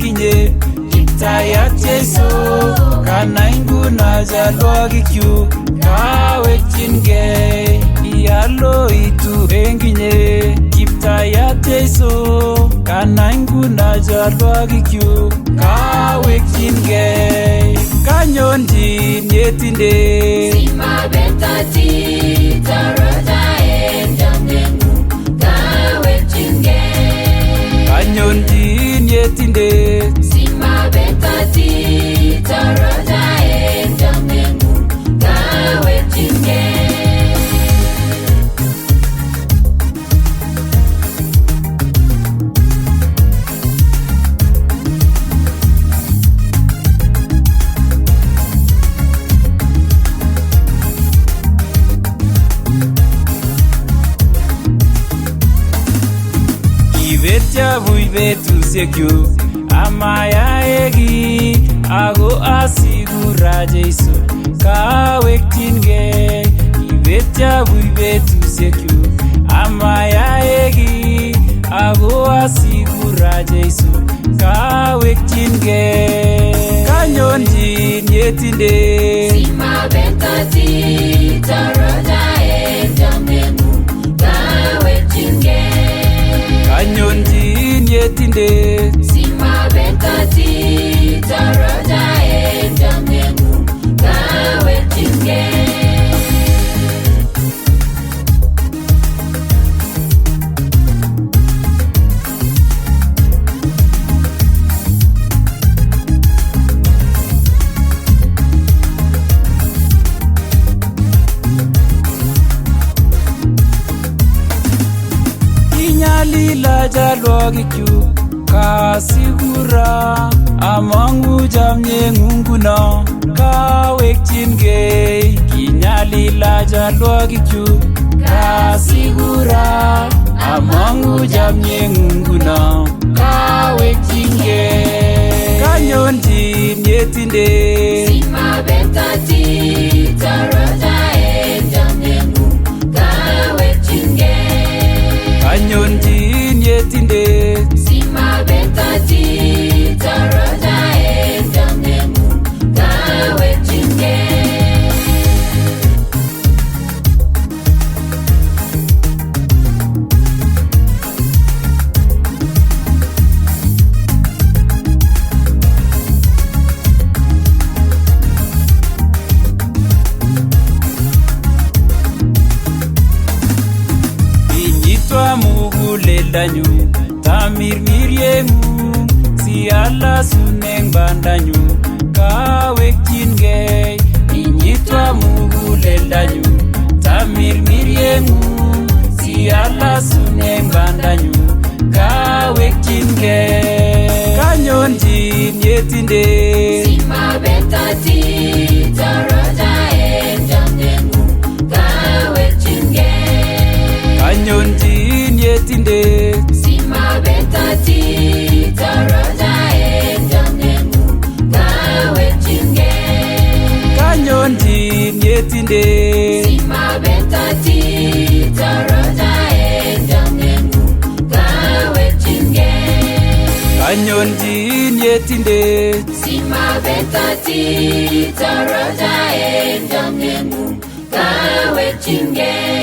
itinye Kiptayat Jeiso kanai nguno chalwogikyuk kawekchingei ialoitu eng inye Kiptayat Jeiso kanai nguno chalwogikyuk kawekchingei kanyonjin Yetindet simabetoti toroda eng chomyeng'ung kawekchingei kanyonjin Yetindet simabetoti toroda eng chomyeng'ung kawekchingei Ibetya buch betusiekyuk amayae kiy ako asikura Jeiso kawekchingei Ibetya buch betusiekyuk amayae kiy ako asikura Jeiso kawekchingei kanyonjin Yetindet simabetoti toroda eng chomyeng'ung kawekchingei kanyonjin Yetindet simabetoti toroda eng chomyeng'ung kawekchingei inyalila chalwogikyuk kasikura amang'u chamyeng'ung nguno kawekchingei kinyalila chalwogikyuk kasikura amang'u chamyeng'ung nguno kawekchingei kanyonjin Yetindet simabetoti toroda eng chomyeng'ung kawekchingei kanyonjin Yetindet simabetoti toroda eng chomyeng'ung kawekchingei inyitwa muguleldanyu tamirmiryeng'ung sialasun eng bandanyu kawekchingei inyitwa muguleldanyu tamirmiryeng'ung sialasun eng bandanyu kawekchingei kanyonjin Yetindet simabetoti toroda eng chomyeng'ung kawekchingei kanyonjin Yetindet simabetoti toroda eng chomyeng'ung kawekchingei kanyonjin Yetindet simabetoti toroda eng chomyeng'ung kawekchingei kanyonjin Yetindet simabetoti toroda eng chomyeng'ung kawekchingei